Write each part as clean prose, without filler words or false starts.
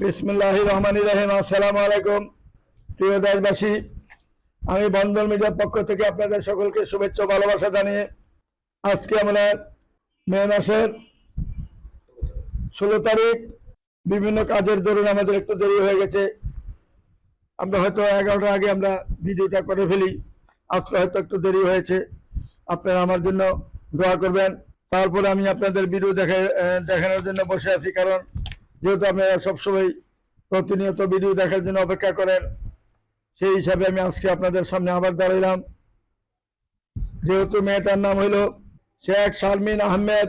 বিসমিল্লাহির রহমানির রহিম। আসসালামু আলাইকুম প্রিয় দেশবাসী, আমি বন্ধন মিডিয়ার পক্ষ থেকে আপনাদের সকলকে শুভেচ্ছা ভালোবাসা জানিয়ে আজকে আমরা মে মাসের 16 তারিখ বিভিন্ন কাজের দরুন আমাদের একটু দেরি হয়ে গেছে। আমরা হয়তো 11টার আগে আমরা ভিডিওটা করে ফেলি, আজকে হয়তো একটু দেরি হয়েছে। আপনারা আমার জন্য দোয়া করবেন। তারপরে আমি আপনাদের ভিডিও দেখানোর জন্য বসে আছি, কারণ যেহেতু আপনারা সবসময় প্রতিনিয়ত ভিডিও দেখার জন্য অপেক্ষা করেন, সেই হিসাবে আমি আজকে আপনাদের সামনে আবার দাঁড়াইলাম। যেহেতু মেয়েটার নাম হইল শেখ শারমিন আহমেদ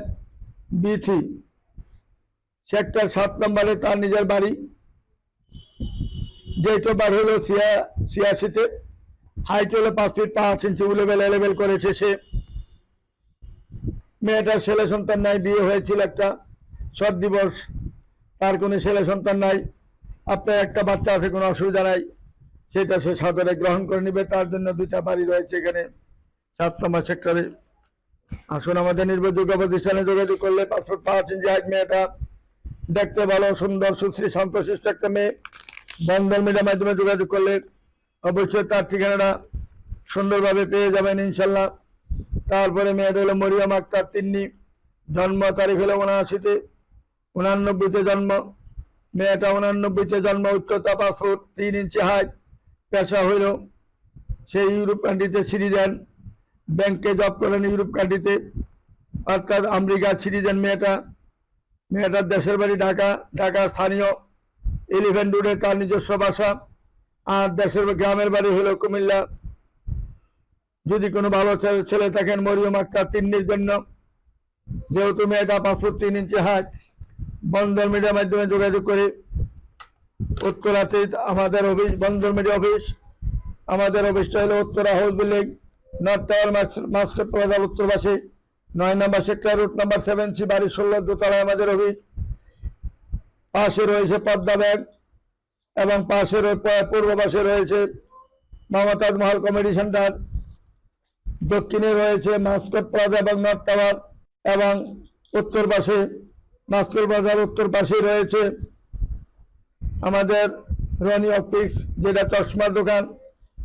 বিথি, সেক্টর 7 নম্বরে তার নিজের বাড়ি। ডেট অফ বার্থ হলো 86-তে, হাইট হলো 5 ফিট 5 ইঞ্চি, লেভেল করেছে সে। মেয়েটার ছেলে সন্তান নাই, বিয়ে হয়েছিল একটা, শর্ট ডিভোর্স, তার কোনো ছেলে সন্তান নাই। আপনার একটা বাচ্চা আছে, কোনো অসুবিধা নাই, সেটা সে সাদরে গ্রহণ করে নিবে। তার জন্য 2টা বাড়ি রয়েছে এখানে 7 নম্বর সেক্টরে। আসুন, আমাদের নির্ভরযোগ্য প্রতিষ্ঠানে যোগাযোগ করলে 5 ফুট 5 ইঞ্চি হাইট, মেয়েটা দেখতে ভালো, সুন্দর, সুশ্রী, শান্তশিষ্ট একটা মেয়ে। বন্ধন মিডিয়ার মাধ্যমে যোগাযোগ করলে অবশ্যই তার ঠিকানাটা সুন্দরভাবে পেয়ে যাবেন ইনশাল্লাহ। তারপরে মেয়েটা হলো মরিয়ম আক্তার তিন্নি, জন্ম তারিখ হলো 79-তে, 89-তে জন্ম। মেয়েটা 89-তে জন্ম, উচ্চতা 5 ফুট 3 ইঞ্চি হাইট। পেশা হইল সেই ইউরোপ কান্ট্রিতে সিটিজেন, ব্যাংকে জব করেন ইউরোপ কান্ট্রিতে, অর্থাৎ আমেরিকার সিটিজেন। মেয়েটার দেশের বাড়ি ঢাকা স্থানীয় 11 রোডে তার নিজস্ব বাসা। আর দেশের গ্রামের বাড়ি হলো কুমিল্লা। যদি কোনো ভালো ছেলে থাকেন মরিয়ম আক্তার তিন্নির জন্য, যেহেতু মেয়েটা 5 ফুট 3 ইঞ্চি হাইট, বন্ধন মিডিয়ার মাধ্যমে যোগাযোগ করে উত্তরাতে আমাদের অফিস, বন্ধন মিডিয়া অফিস। আমাদের অফিসটা হলো Uttara house building, north tower, Mascot প্লাজার উত্তর পাশে, 9 নম্বর সেক্টর, রুট নাম্বার 7C, বাড়ি 16, দোতলায় আমাদের অফিস। পাশে রয়েছে পদ্মা ব্যাংক এবং পূর্ব পাশে রয়েছে মমতাজ মহল কমেডি সেন্টার। দক্ষিণে রয়েছে মাস্কট প্লাজা এবং নর্থ টাওয়ার, এবং উত্তর পাশে মাস্কট প্লাজার উত্তর পাশে রয়েছে আমাদের রনি অপটিক্স, যেটা চশমার দোকান।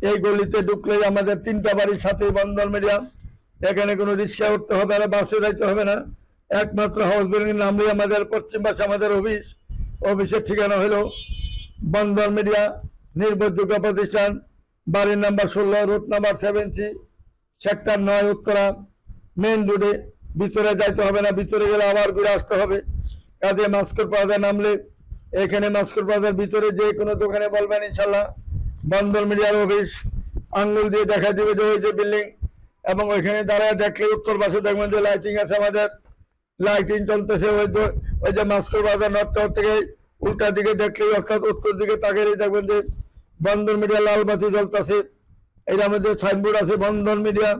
এই গলিতে ঢুকলেই আমাদের 3টা বাড়ির সাথে বন্ধন মিডিয়া। এখানে কোনো রিক্সা উঠতে হবে না, বাসে যাইতে হবে না, একমাত্র হাউস বিল্ডিং নামলেই আমাদের পশ্চিম পাশে আমাদের অফিস। অফিসের ঠিকানা হলো বন্ধন মিডিয়া নির্ভরযোগ্য প্রতিষ্ঠান, বাড়ির number 16, route number 7C, sector 9, Uttara main রোডে। ভিতরে যাইতে হবে না, ভিতরে গেলে আবার ঘুরে আসতে হবে। কাজে মাস্কট প্লাজা নামলে এখানে মাস্কট প্লাজার ভিতরে যে কোনো দোকানে বলবেন ইনশাল্লাহ বন্ধন মিডিয়ার অফিস, আঙ্গুল দিয়ে দেখা দিবে যে ওই যে বিল্ডিং। এবং ওইখানে দাঁড়ায় দেখলে উত্তর পাশে দেখবেন যে লাইটিং আছে, আমাদের লাইটিং চলতেছে। ওই যে মাস্কট প্লাজা নর্থ টাওয়ার থেকে উল্টা দিকে দেখলেই, অর্থাৎ উত্তর দিকে তাকিয়েই দেখবেন যে বন্ধন মিডিয়া লাল বাতি জ্বলতেছে। এটা আমাদের সাইনবোর্ড আছে বন্ধন মিডিয়া।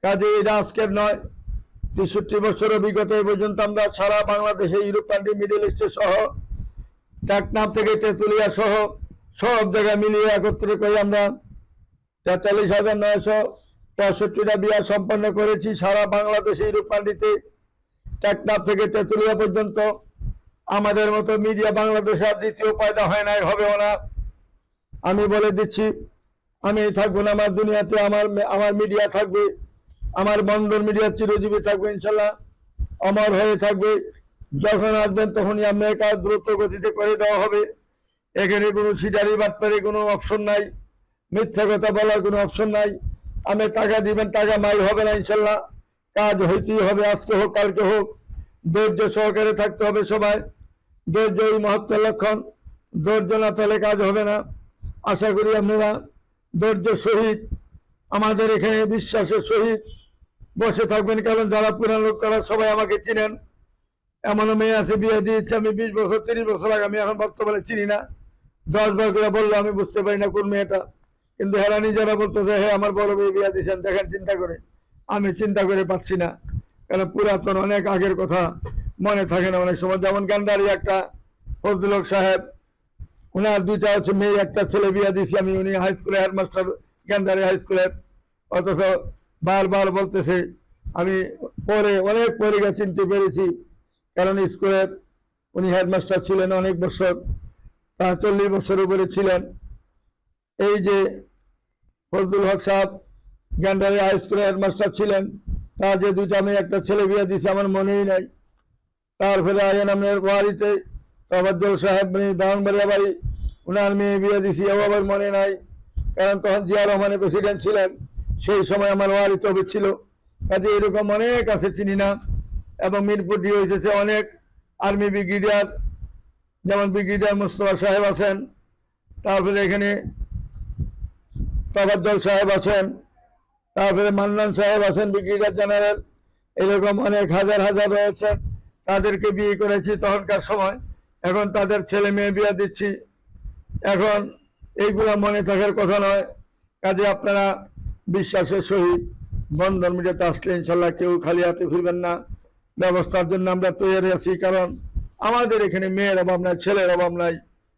কাজে এটা আজকের নয়, 63 বছর অভিজ্ঞতা। এই পর্যন্ত আমরা সারা বাংলাদেশে, ইউরোপ কান্ট্রি, মিডল ইস্টে সহ, টেকনাফ থেকে তেঁতুলিয়া সহ সব জায়গায় মিলিয়ে একত্রে করে আমরা 43,965টা বিয়া সম্পন্ন করেছি সারা বাংলাদেশে, ইউরোপ কান্ট্রিতে, টেকনাফ থেকে তেঁতুলিয়া পর্যন্ত। আমাদের মতো মিডিয়া বাংলাদেশে আর দ্বিতীয় পয়দা হয় নাই, হবেও না। আমি বলে দিচ্ছি, আমি থাকবো না আমার দুনিয়াতে, আমার মিডিয়া থাকবে, আমার বন্ধন মিডিয়া চিরজীবী থাকবে ইনশাল্লাহ, অমর হয়ে থাকবে। যখন আসবেন তখনই আপনার কাজ দ্রুত গতিতে করে দেওয়া হবে। এখানে কোনো ছিটারি বাটপারি কোনো অপশন নাই, মিথ্যা কথা বলার কোনো অপশন নাই। আপনি টাকা দিবেন, টাকা মাই হবে না ইনশাল্লাহ। কাজ হইতেই হবে, আজকে হোক কালকে হোক। ধৈর্য সহকারে থাকতে হবে সবাই। ধৈর্যই মহত্বের লক্ষণ, ধৈর্য না তাহলে কাজ হবে না। আশা করি আপনারা ধৈর্য সহিত, আমাদের এখানে বিশ্বাসের সহিত বসে থাকবেন, কারণ যারা পুরান লোক তারা সবাই আমাকে চিনেন। এমনও মেয়ে আছে বিয়ে দিয়েছে আমি 20 বছর 30 বছর আগে, আমি এখন বর্তমানে চিনি না। 10 বার করে বললো আমি বুঝতে পারি না কোন মেয়েটা, কিন্তু হেরা নিজেরা বলতেছে হ্যাঁ আমার বড় মেয়ে বিয়ে দিয়েছেন, দেখেন চিন্তা করে। আমি চিন্তা করে পাচ্ছি না, কারণ পুরাতন অনেক আগের কথা মনে থাকে না অনেক সময়। যেমন গান্ডারি একটা ফজলুল সাহেব, ওনার 2টা হচ্ছে মেয়ে, একটা ছেলে বিয়ে দিয়েছি আমি, উনি হাই স্কুলের হেডমাস্টার, গান্ডারি হাই স্কুলের। অথচ বারবার বলতেছে, আমি পরে অনেক পরে চিনতে পেরেছি, কারণ স্কুলের উনি হেডমাস্টার ছিলেন অনেক বছর। প্রায় 40 বছর উপরে ছিলেন। এই যে ফজলুল হক সাহেব গ্যান্ডারি হাই স্কুলের হেডমাস্টার ছিলেন, তার যে দুইটা মেয়ে একটা ছেলে বিয়ে দিয়েছে আমার মনেই নাই। তারপরে আইন আমাদের বাড়িতে তফাজ্জল সাহেব ব্রাহ্মণবাড়িয়া বাড়ি, ওনার মেয়ে বিয়ে দিয়েছি, এও আবার মনে নাই, কারণ তখন জিয়া রহমানের প্রেসিডেন্ট ছিলেন, সেই সময় আমার ওয়ারি তবে ছিল। কাজে এরকম অনেক আছে চিনি না। এবং মিরপুর ডি হয়েছে অনেক আর্মি ব্রিগেডিয়ার, যেমন ব্রিগেডিয়ার মুস্তফা সাহেব আছেন, তারপরে এখানে তফাজ্জল সাহেব আছেন, তারপরে মান্নান সাহেব আছেন ব্রিগেডিয়ার জেনারেল, এরকম অনেক হাজার হাজার রয়েছেন। তাদেরকে বিয়ে করেছি তখনকার সময়, এখন তাদের ছেলে মেয়ে বিয়ে দিচ্ছি। এখন এইগুলা মনে থাকার কথা নয়। কাজে আপনারা বিশ্বাসের সহিত বন্ধন মিডিয়াতে আসলে ইনশাল্লাহ কেউ খালি হাতে ফিরবেন না। ব্যবস্থার জন্য আমরা তৈরি আছি, কারণ আমাদের এখানে মেয়ের অভাব নাই, ছেলের অভাব নাই।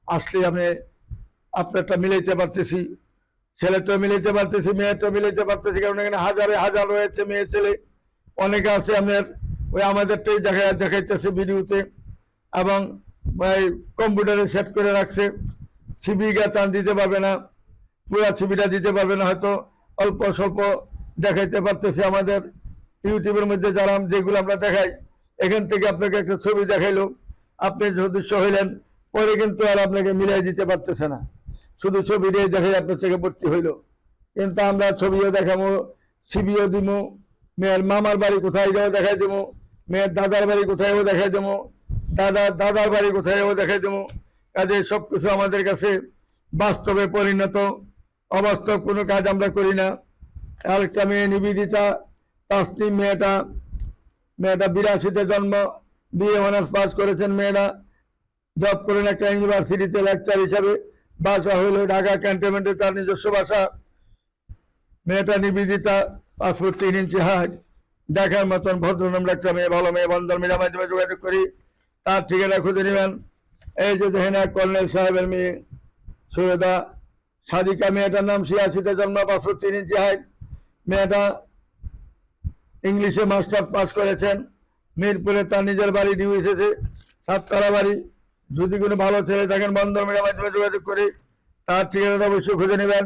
আসলে আমি আপনারটা মিলাইতে পারতেছি, ছেলেটা মিলাইতে পারতেছি, মেয়েটা মিলাইতে পারতেছি, কারণ এখানে হাজারে হাজার রয়েছে মেয়ে ছেলে। অনেকে আছে আপনার ওই আমাদেরটাই দেখাইতেছে ভিডিওতে, এবং কম্পিউটারে সেট করে রাখছে। ছবি টান দিতে পারবে না, পুরা ছবিটা দিতে পারবে না, হয়তো অল্প স্বল্প দেখাইতে পারতেছে। আমাদের ইউটিউবের মধ্যে যারা যেগুলো আমরা দেখাই, এখান থেকে আপনাকে একটা ছবি দেখাইলো, আপনি সদস্য হইলেন, পরে কিন্তু আর আপনাকে মিলাই দিতে পারতেছে না, শুধু ছবি দিয়ে দেখাই আপনার থেকে ভর্তি হইলো। কিন্তু আমরা ছবিও দেখাবো, ছবিও দিব, মেয়ের মামার বাড়ি কোথায় যাও দেখাই দেবো, মেয়ের দাদার বাড়ি কোথায়ও দেখাই দেবো, দাদার বাড়ি কোথায়ও দেখাই দেবো। কাজে সবকিছু আমাদের কাছে বাস্তবে পরিণত, অবাস্তব কোনো কাজ আমরা করি না। আরেকটা মেয়ে নিবেদিতা তাসনিম, মেয়েটা 82-তে জন্ম, বিএ অনার্স পাস করেছেন। মেয়েরা জব করেন একটা ইউনিভার্সিটিতে লেকচার হিসাবে, বাসা হইল ঢাকা ক্যান্টনমেন্টে, তার নিজস্ব বাসা। মেয়েটা নিবেদিতা, পাসপোর্ট 3 ইঞ্চি হাইট, দেখার মতন ভদ্রনাম একটা মেয়ে, ভালো মেয়ে। বন্ধন মিডিয়ার মাধ্যমে যোগাযোগ করি, তার ঠিকানা খুঁজে নেবেন। এই যে দেখেন কর্নেল সাহেবের মেয়ে সৈয়দা সাদিকা, মেয়েটার নাম 86-তে জন্ম, পাসপোর্ট 3 ইঞ্চি হাইট। মেয়েটা ইংলিশে মাস্টার্স পাস করেছেন, মিরপুরে তার নিজের বাড়ি ডিউএসএসে 7তলা বাড়ি। যদি কোনো ভালো ছেলে থাকেন বন্ধন মিডিয়ার মাধ্যমে যোগাযোগ করি, তার ঠিকানাটা অবশ্যই খুঁজে নেবেন।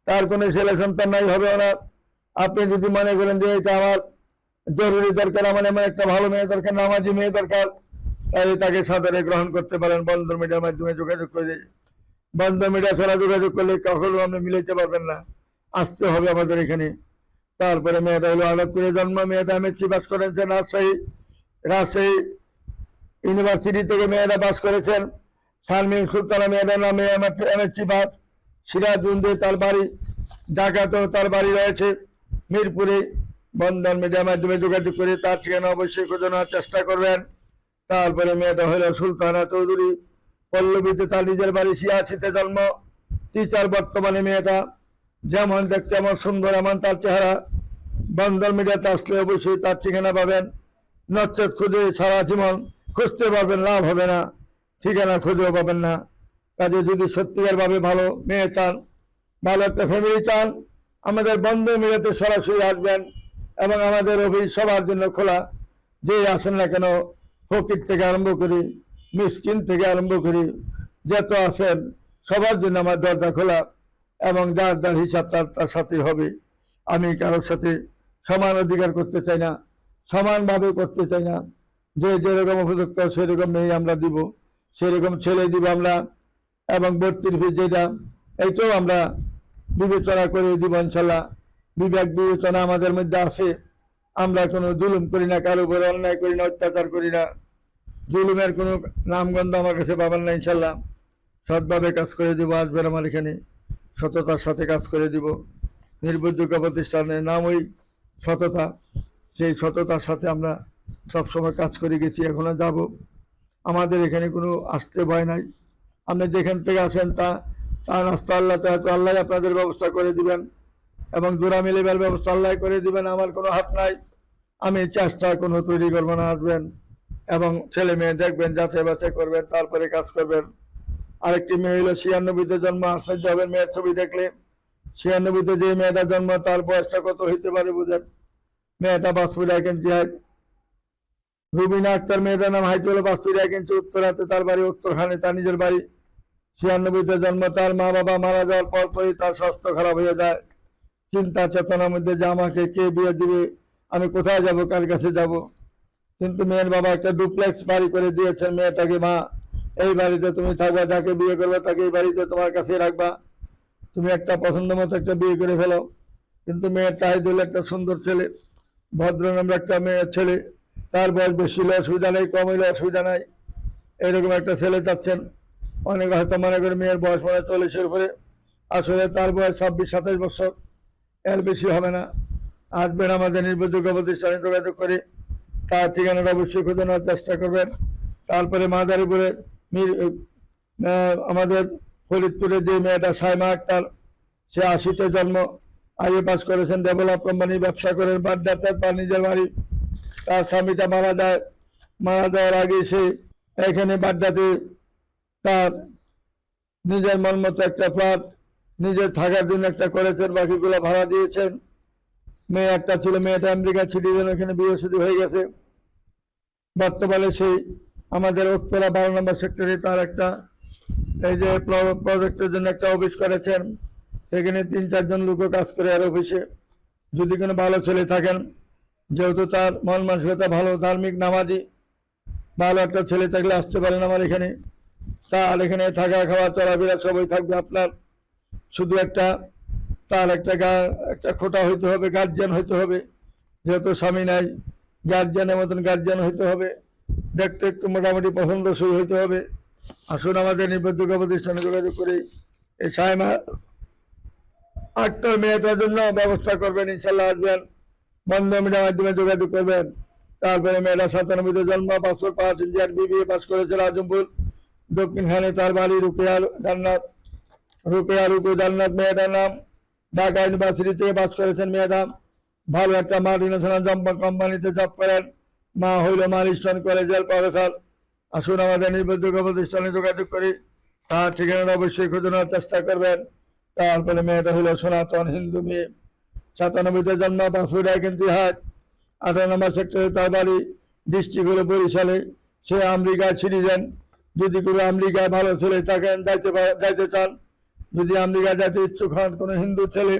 তার কোনো ছেলে সন্তান নাই, হবে না। আপনি যদি মনে করেন যে এটা আমার জরুরি দরকার, আমার এমন একটা ভালো মেয়ে দরকার, নামাজি মেয়ে দরকার, তাহলে তাকে সাদরে গ্রহণ করতে পারেন বন্ধন মিডিয়ার মাধ্যমে যোগাযোগ করে। বন্ধন মিডিয়া ছাড়া যোগাযোগ করলে কখনো আপনি মিলাইতে পারবেন না, আসতে হবে আমাদের এখানে। তারপরে মেয়েটা হলো 78-এ জন্ম, মেয়েটা এমএসসি পাস করেছেন রাজশাহী ইউনিভার্সিটি থেকে মেয়েরা পাস করেছেন। শারমিন সুলতানা মেয়েটার নামে এমএসসি পাস, সিরাজগঞ্জে তার বাড়ি, ঢাকাতেও তার বাড়ি রয়েছে, মিরপুরে। বন্ধন মিডিয়ার মাধ্যমে যোগাযোগ করে তার ঠিকানা অবশ্যই খুঁজে নেওয়ার চেষ্টা করবেন। তারপরে মেয়েটা হলো সুলতানা চৌধুরী, পল্লবীতে তার নিজের বাড়ি, 86-তে জন্ম, টিচার বর্তমানে। মেয়েটা যেমন দেখতে এমন সুন্দর, এমন তার চেহারা। বন্ধন মিডিয়াতে আসলে অবশ্যই তার ঠিকানা পাবেন, নচেত খুঁজে সারা জীবন খুঁজতে পারবেন, লাভ হবে না, ঠিকানা খুঁজেও পাবেন না। কাজে যদি সত্যিকার ভাবে ভালো মেয়ে চান, ভালো একটা ফ্যামিলি চান, আমাদের বন্ধন মিডিয়াতে সরাসরি আসবেন। এবং আমাদের অফিস সবার জন্য খোলা, যে আসেন না কেন, ফকির থেকে আরম্ভ করি, মিসকিন থেকে আরম্ভ করি, যত আছেন সবার জন্য আমার দরজা খোলা। এবং যার যার হিসাব তার সাথে হবে। আমি কারোর সাথে সমান অধিকার করতে চাই না, সমানভাবে করতে চাই না। যে যেরকম উপযুক্ত সেরকম মেয়ে আমরা দিব, সেরকম ছেলে দিব আমরা। এবং ভর্তির ফি যেটা, এইটাও আমরা বিবেচনা করে দিব ইনশাল্লাহ। বিবেক বিবেচনা আমাদের মধ্যে আছে, আমরা কোনো জুলুম করি না, কারো উপরে অন্যায় করি না, অত্যাচার করি না। জুলুমের কোনো নামগন্ধ আমার কাছে পাবেন না ইনশাল্লাহ। সৎভাবে কাজ করে দিব, আসবেন আমার এখানে, সততার সাথে কাজ করে দিব। নির্ভরযোগ্য প্রতিষ্ঠানের নাম ওই সততা, সেই সততার সাথে আমরা সবসময় কাজ করে গেছি, এখনো যাব। আমাদের এখানে কোনো আসতে ভয় নাই। আপনি যেখান থেকে আসেন তা নাস্তা আল্লাহ চাইতো আল্লাহ আপনাদের ব্যবস্থা করে দিবেন, এবং জোড়া মিলিবার ব্যবস্থা আল্লাহ করে দিবেন। আমার কোনো হাত নাই, আমি চেষ্টা কোনো তৈরি করবো না। আসবেন এবং ছেলে মেয়ে দেখবেন, যাচাই বাছাই করবেন, তারপরে কাজ করবেন। আরেকটি মেয়ে হলো 96-তে জন্ম, আশ্চর্য হবেন মেয়ের ছবি দেখলে। 96-তে যে মেয়েটা জন্ম, তার বয়সটা কত হইতে পারে বুঝেন। মেয়েটা 5 ফুট 1 ইঞ্চি হাইট। রুবিনা আক্তার মেয়েটার নাম, হাইট হলো 5 ফুট 1 ইঞ্চি, উত্তরাতে তার বাড়ি, উত্তরখানে তার নিজের বাড়ি। 96-তে জন্ম। তার মা বাবা মারা যাওয়ার পরপরই তার স্বাস্থ্য খারাপ হয়ে যায়। চিন্তা চেতনার মধ্যে যে আমাকে কে বিয়ে দিবে, আমি কোথায় যাব, কার কাছে যাব। কিন্তু মেয়ের বাবা একটা ডুপ্লেক্স বাড়ি করে দিয়েছেন মেয়েটাকে, মা এই বাড়িতে তুমি থাকবা, যাকে বিয়ে করবে তাকে এই বাড়িতে তোমার কাছে রাখবা, তুমি একটা পছন্দ মতো একটা বিয়ে করে ফেলো। কিন্তু মেয়ের চাহিদা হলো একটা সুন্দর ছেলে, ভদ্রনাম্র একটা মেয়ের ছেলে, তার বয়স বেশি হলে অসুবিধা নেই, কম হলে অসুবিধা নাই, এরকম একটা ছেলে চাচ্ছেন। অনেকে হয়তো মনে করে মেয়ের বয়স মানে 40-এর উপরে, আসলে তার বয়স 26-27 বছর, এর বেশি হবে না। আসবেন আমাদের নির্ভরযোগ্য প্রতিষ্ঠানে যোগাযোগ করে তার ঠিকানাটা অবশ্যই খুঁজে নেওয়ার চেষ্টা করবেন। তারপরে মাদারীপুরে আমাদের ফরিদপুরে যে মেয়েটা সাইমা আক্তার, সে 80-তে জন্ম, আগে পাস করেছেন, ডেভেলপ কোম্পানি ব্যবসা করেন, বাড্ডাতে তার নিজের বাড়ি। তার স্বামীটা মারা যায়, মারা যাওয়ার আগে সে এখানে বাড্ডাতে তার নিজের মন মতো একটা ফ্ল্যাট নিজের থাকার জন্য একটা করেছেন, বাকিগুলো ভাড়া দিয়েছেন। মেয়ে একটা ছিল, মেয়েটা আমেরিকা সিটিজেন, ওখানে বিয়ে শাদী হয়ে গেছে। বর্তমানে সেই আমাদের উত্তরা 12 নম্বর সেক্টরে তার একটা এই যে প্রজেক্টের জন্য একটা অফিস করেছেন, সেখানে 3-4 জন লোকও কাজ করে আর অফিসে। যদি কোনো ভালো ছেলে থাকেন, যেহেতু তার মন মানসিকতা ভালো, ধার্মিক, নামাজি, ভালো একটা ছেলে থাকলে আসতে পারেন আমার এখানে। তার এখানে থাকা খাওয়া চলাফেরা সবই থাকবে আপনার। শুধু তার একটা খোটা হইতে হবে, গার্জিয়ান হইতে হবে, যেহেতু স্বামী নাই, গার্জিয়ানের মতন গার্জিয়ান হইতে হবে, দেখতে একটু মোটামুটি পছন্দসই হইতে হবে। আসুন আমাদের নির্ভরযোগ্য প্রতিষ্ঠানে যোগাযোগ করে এই সাইমা আক্তার মেয়েটার জন্য ব্যবস্থা করবেন, ইনশাল্লাহ আসবেন, বন্ধন মিডিয়ার মাধ্যমে যোগাযোগ করবেন। তারপরে মেয়েটা 97-তে জন্ম, 505 ইঞ্জিনিয়ার, বিবিএ পাস করেছে রাজমপুর দক্ষিণখানে, তার বাড়ি রুকু জান্নাত মেয়েটার নাম। ঢাকা ইউনিভার্সিটি থেকে পাস করেছেন মেয়েটা, ভালো একটা মাল্টিন্যাশনাল কোম্পানিতে জব করেন, মা হইল মালিস্টন কলেজের প্রফেসর। আসুন আমাদের নির্ভরযোগ্য প্রতিষ্ঠানে যোগাযোগ করি, তার ঠিকানা অবশ্যই খুঁজে নেওয়ার চেষ্টা করবেন। তারপরে মেয়েটা হলো সনাতন হিন্দু মেয়ে, 97-তে জন্ম, পাসপোর্ট হাট, 18 নম্বর সেক্টরে তার বাড়ি, ডিস্ট্রিক্ট হলো বরিশালে। সে আমেরিকায় সিটিজেন। যদি কোনো আমেরিকায় ভালো ছেলে থাকেন, যাইতে চান, যদি আমেরিকায় যাইতে ইচ্ছুক হন, কোনো হিন্দু ছেলে,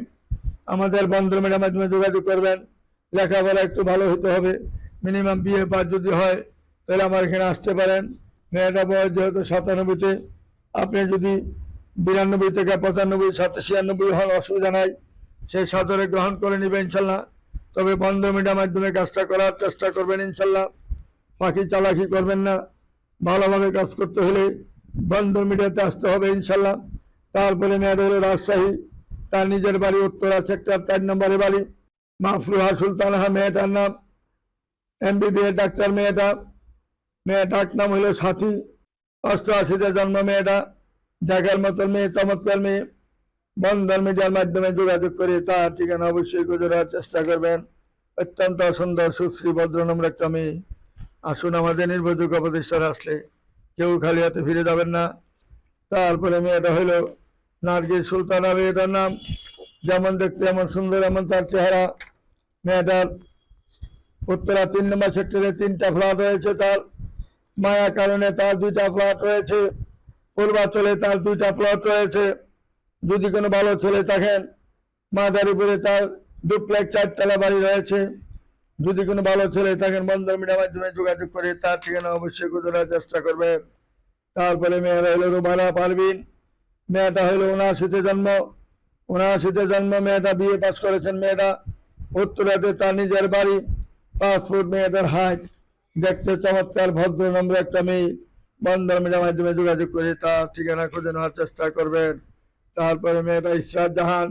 আমাদের বন্ধন মিডিয়ার মাধ্যমে যোগাযোগ করবেন। লেখাপড়া একটু ভালো হতে হবে, মিনিমাম বিএ পাস যদি হয় তাহলে আমার এখানে আসতে পারেন। মেয়েটা বয়স যেহেতু 97-তে, আপনি যদি 92 থেকে 95, 96 হন, অসুবিধা নাই, সেই সাদরে গ্রহণ করে নেবেন ইনশাল্লাহ। তবে বন্ধন মিডিয়ার মাধ্যমে কাজটা করার চেষ্টা করবেন ইনশাল্লাহ, বাকি চালাকি করবেন না। ভালোভাবে কাজ করতে হলে বন্ধন মিডিয়াতে আসতে হবে ইনশাল্লাহ। তারপরে মেয়েটা হলো রাজশাহী, তার নিজের বাড়ি উত্তরা সেক্টর 4 নম্বরে বাড়ি, মাফরুহা সুলতানহা মেয়েটার নাম, MBBS ডাক্তার মেয়েটার নাম হলো সাথী, 88-তে জন্ম মেয়েটা, দেখার মতো মেয়ে, চমৎকার মেয়ে। বন্ধন মিডিয়ার মাধ্যমে যোগাযোগ করে তার ঠিকানা অবশ্যই খুঁজে দেওয়ার চেষ্টা করবেন। অত্যন্ত সুন্দর, সুশ্রী, ভদ্রনম্র একটা মেয়ে। আসুন আমাদের নির্ভরযোগ্য প্রতিষ্ঠানে আসলে কেউ খালি হাতে ফিরে যাবেন না। তারপরে মেয়েটা হইল নার্গিস সুলতানা মেয়েটার নাম, যেমন দেখতে এমন সুন্দর, এমন তার চেহারা। মেয়েটার উত্তরা 3 নম্বর সেক্টরে 3টা ফ্ল্যাট রয়েছে, তার মায়া কারণে তার 2টা ফ্ল্যাট রয়েছে, পূর্বাচলে তার 2টা প্লট রয়েছে। যদি কোনো ভালো ছেলে থাকেন, মাদারীপুরে তার ডুপ্লেক্স 4তলা বাড়ি রয়েছে। যদি কোনো ভালো ছেলে থাকেন, বন্ধন মিডিয়ার মাধ্যমে যোগাযোগ করে তার ঠিকানা অবশ্যই খোঁজার চেষ্টা করবেন। তারপরে মেয়েরা হলো রুমানা পারভিন, মেয়েটা হলো 79-তে জন্ম, মেয়েটা বিএ পাস করেছেন। মেয়েটা উত্তরাতে তার নিজের বাড়ি, পাসপোর্ট, মেয়েটার হাইট, দেখতে চমৎকার, ভদ্র নম্র একটা মেয়ে। বন্ধন মিডিয়ার মাধ্যমে যোগাযোগ করে তার ঠিকানা খুঁজে নেওয়ার চেষ্টা করবেন। তারপরে মেয়েটা ইসরাত জাহান,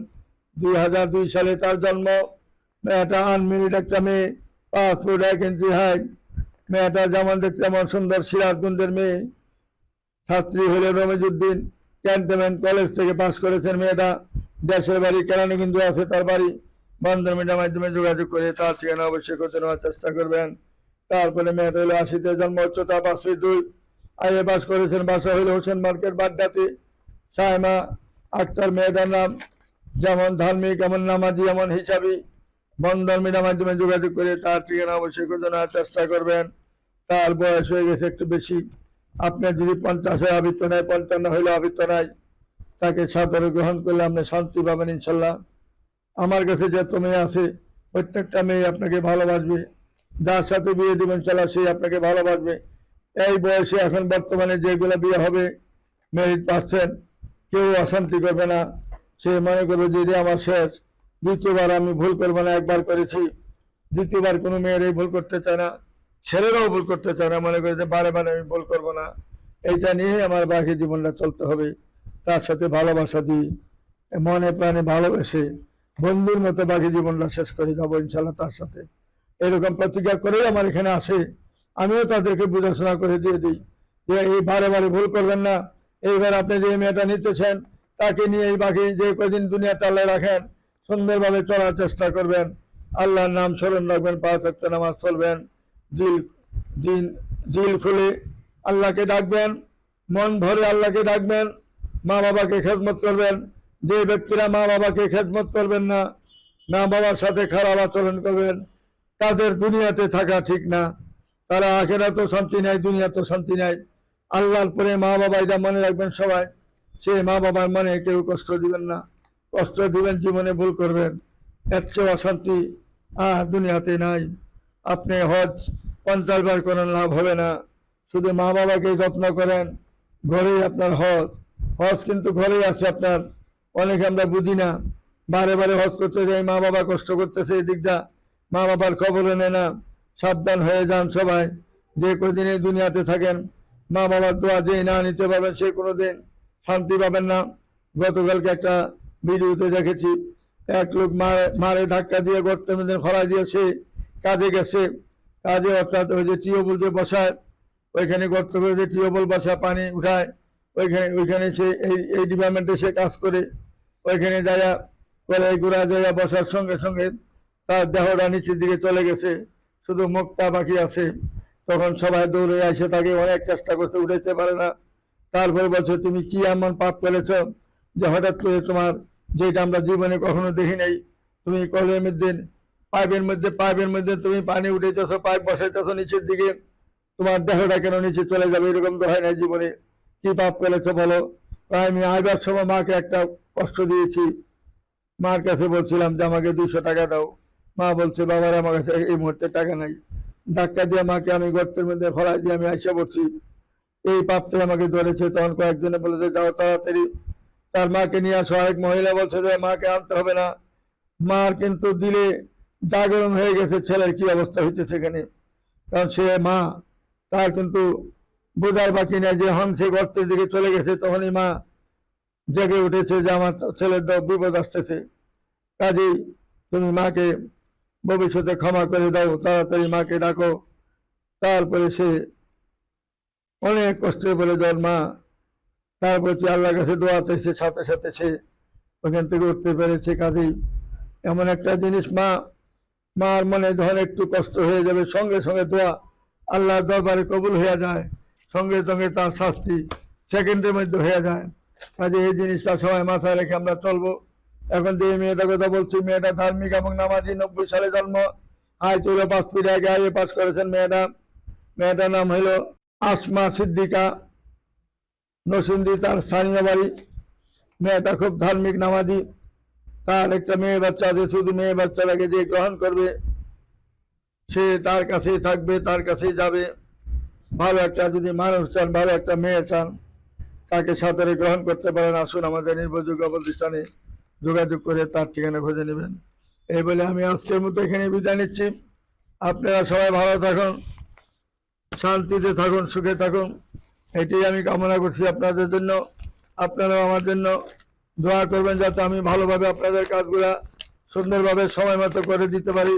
2002 সালে তার জন্ম, মেয়েটা আনমেরিড একটা মেয়ে, পাসপোর্ট, 1 ইঞ্চি হাইট। মেয়েটা যেমন দেখতে এমন সুন্দর, সিরাজগঞ্জের মেয়ে। ছাত্রী হলো রমিজউদ্দিন ক্যান্টনমেন্ট কলেজ থেকে পাস করেছেন মেয়েটা, দেশের বাড়ি কেরানীগঞ্জ আছে তার বাড়ি। বন্ধন মিডিয়ার মাধ্যমে যোগাযোগ করে তার ঠিকানা অবশ্যই খুঁজে নেওয়ার চেষ্টা করবেন। তারপরে মেয়েটা হলো 80-তে জন্ম, উচ্চতা 5 ফিট 2, আইএ পাস করেছেন, বাসা হলো হোসেন মার্কেট বাড্ডাতে। সাইমা আক্তার মেয়েটার নাম, যেমন ধার্মিক, এমন নামাজি, এমন হিসাবি। বন্ধন মিডিয়ার মাধ্যমে যোগাযোগ করে তার ঠিকানা অবশ্যই খুঁজে নেওয়ার চেষ্টা করবেন। তার বয়স হয়ে গেছে একটু বেশি, আপনার যদি 50 হয় আবৃত্ত নাই, 55 হইলে আবৃত্ত নাই, তাকে সাদরে গ্রহণ করলে আপনি শান্তি পাবেন ইনশাল্লাহ। আমার কাছে যত মেয়ে আছে প্রত্যেকটা মেয়ে আপনাকে ভালোবাসবে, যার সাথে বিয়ে দিবেন ইনশাল্লাহ সেই আপনাকে ভালোবাসবে। এই বয়সে এখন বর্তমানে যেগুলো বিয়ে হবে মেরিট পাচ্ছেন, কেউ অশান্তি করবে না, সে মনে করবে যে আমার শেষ, দ্বিতীয়বার আমি ভুল করবো না, একবার করেছি, দ্বিতীয়বার কোনো মেয়ের এই ভুল করতে চায় না, ছেলেরাও ভুল করতে চায় না, মনে করে যে বারে বারে আমি ভুল করবো না। এইটা নিয়ে আমার বাকি জীবনটা চলতে হবে, তার সাথে ভালোবাসা দিই, মনে প্রাণে ভালোবেসে বন্ধুর মতো বাকি জীবনটা শেষ করে যাবো ইনশাল্লাহ তার সাথে। এরকম প্রতিজ্ঞা করেই আমার এখানে আসে, আমিও তাদেরকে বুঝাশোনা করে দিয়ে দিই যে এই বারে বারে ভুল করবেন না, এইবার আপনি যে মেয়েটা নিতেছেন তাকে নিয়ে এই বাকি যে কদিন দুনিয়া তালে রাখেন সুন্দরভাবে চলার চেষ্টা করবেন, আল্লাহর নাম স্মরণ রাখবেন, 5 ওয়াক্ত নামাজ পড়বেন, জিল খুলে আল্লাহকে ডাকবেন, মন ভরে আল্লাহকে ডাকবেন, মা বাবাকে খেদমত করবেন। যে ব্যক্তিরা মা বাবাকে খেদমত করবেন না, মা বাবার সাথে খারাপ আচরণ করবেন, তাদের দুনিয়াতে থাকা ঠিক না, তারা আখেরাতেও শান্তি নাই, দুনিয়াতেও শান্তি নাই। আল্লাহর পরে মা বাবা, এটা মনে রাখবেন সবাই, সে মা বাবার মনে কেউ কষ্ট দিবেন না, কষ্ট দিবেন জীবনে ভুল করবেন, এর চেয়ে অশান্তি আর দুনিয়াতে নাই। আপনি হজ 50 বার করেন, লাভ হবে না, শুধু মা বাবাকে যত্ন করেন, ঘরেই আপনার হজ, হজ কিন্তু ঘরেই আছে আপনার। অনেকে আমরা বুঝি না, বারে বারে হজ করতে যাই, মা বাবা কষ্ট করতেছে এই দিকটা, মা বাবার খবরও নেয় না। সাবধান হয়ে যান সবাই, যে কদিন এই দুনিয়াতে থাকেন মা বাবার দোয়া যে না নিতে পারবেন সে কোনোদিন শান্তি পাবেন না। গতকালকে একটা ভিডিওতে দেখেছি, এক লোক মারে ধাক্কা দিয়ে গর্তের মধ্যে ফলাই দিয়ে সে কাজে গেছে, কাজে অর্থাৎ ওই যে টিউবওয়েল যে বসায়, ওইখানে গর্ত করে যে টিউবওয়েল বসায় পানি উঠায়, ওইখানে সে এই ডিপার্টমেন্টে সে কাজ করে, ওইখানে যাইয়া পরে ঘোরা যাইয়া বসার সঙ্গে সঙ্গে তার দেহটা নিচের দিকে চলে গেছে, শুধু মুখটা বাকি আছে। তখন সবাই দৌড়ে আসে, তাকে অনেক চেষ্টা করতে, উঠাইতে পারে না। তারপরে বলছে তুমি কি এমন পাপ করেছ যে হঠাৎ করে তোমার, যেটা আমরা জীবনে কখনো দেখি নাই, তুমি কলের মধ্যে পাইপের মধ্যে তুমি পানি উঠেছ, পাইপ বসাইতেছ নিচের দিকে, তোমার দেহটা কেন নিচে চলে যাবে? এরকম তো হয় না জীবনে, কি পাপ করেছ বলো? আমি আইবার সময় মাকে একটা কষ্ট দিয়েছি, মার কাছে বলছিলাম যে আমাকে 200 টাকা দাও, মা বলছে বাবার আমার কাছে এই মুহূর্তে টাকা নাই। ধাক্কা দিয়ে মাকে আমি গর্তের মধ্যে ফলাই দিয়ে আমি আইসা পড়ছি, এই পাপটা আমাকে ধরেছে। তখন কয়েকজনে বলেছে যাও তাড়াতাড়ি তার মাকে নিয়ে আসো। আরেক মহিলা বলছে যে মাকে আনতে হবে না, মার কিন্তু দিলে জাগরণ হয়ে গেছে, ছেলের কি অবস্থা হইতেছে এখানে, কারণ সে মা, তার কিন্তু বোঝার বাকি নেই যে হন সে গর্তের দিকে চলে গেছে, তখনই মা জেগে উঠেছে যে আমার ছেলের বিপদ আসতেছে। কাজেই তুমি মাকে ভবিষ্যতে ক্ষমা করে দাও, তাড়াতাড়ি মাকে ডাকো। তারপরে সে অনেক কষ্টে বলে দেওয়ার মা, তারপর আল্লাহর কাছে দোয়া চাইছে, সাথে সাথে সে ওখান থেকে উঠতে পেরেছে। কাজেই এমন একটা জিনিস, মার মনে ধর একটু কষ্ট হয়ে যাবে, সঙ্গে সঙ্গে দোয়া আল্লাহর দরবারে কবুল হয়ে যায়, সঙ্গে সঙ্গে তার শাস্তি সেকেন্ডের মধ্যে হয়ে যায়। কাজে এই জিনিসটা সবাই মাথায় রেখে আমরা চলবো। এখন যে মেয়েটার কথা বলছি, মেয়েটা ধার্মিক এবং নামাজি, 90 সালে জন্ম, আয় চলে 5 ফিট আগে আগে পাস করেছেন মেয়েটার নাম হইল আসমা সিদ্দিকা নসিন্দি, তার স্থানীয় বাড়ি। মেয়েটা খুব ধার্মিক নামাজি, তার একটা মেয়ে বাচ্চা আছে, শুধু মেয়ে বাচ্চাটাকে যে গ্রহণ করবে সে তার কাছেই থাকবে, তার কাছেই যাবে। ভালো একটা যদি মানুষ চান, ভালো একটা মেয়ে চান, তাকে সাদরে গ্রহণ করতে পারেন, আসুন আমাদের নির্ভরযোগ্য প্রতিষ্ঠানে যোগাযোগ করে তার ঠিকানা খুঁজে নেবেন। এই বলে আমি আজকের মতো এখানে বিদায় নিচ্ছি। আপনারা সবাই ভালো থাকুন, শান্তিতে থাকুন, সুখে থাকুন, এটাই আমি কামনা করছি আপনাদের জন্য। আপনারাও আমার জন্য দোয়া করবেন যাতে আমি ভালোভাবে আপনাদের কাজগুলা সুন্দরভাবে সময় মতো করে দিতে পারি।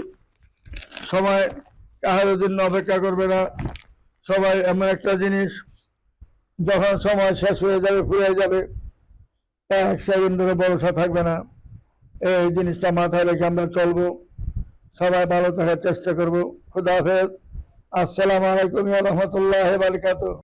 সময় কাহারও জন্য অপেক্ষা করবে না। সবাই এমন একটা জিনিস, যখন সময় শেষ হয়ে যাবে, ফুরিয়ে যাবে, 1 সেকেন্ডেরও ভরসা থাকবে না। এই জিনিসটা মাথায় রেখে আমরা চলবো, সবাই ভালো থাকার চেষ্টা করবো। খুদা হাফেজ। আসসালামু আলাইকুম ওয়া রাহমাতুল্লাহি ওয়া বারাকাতুহু।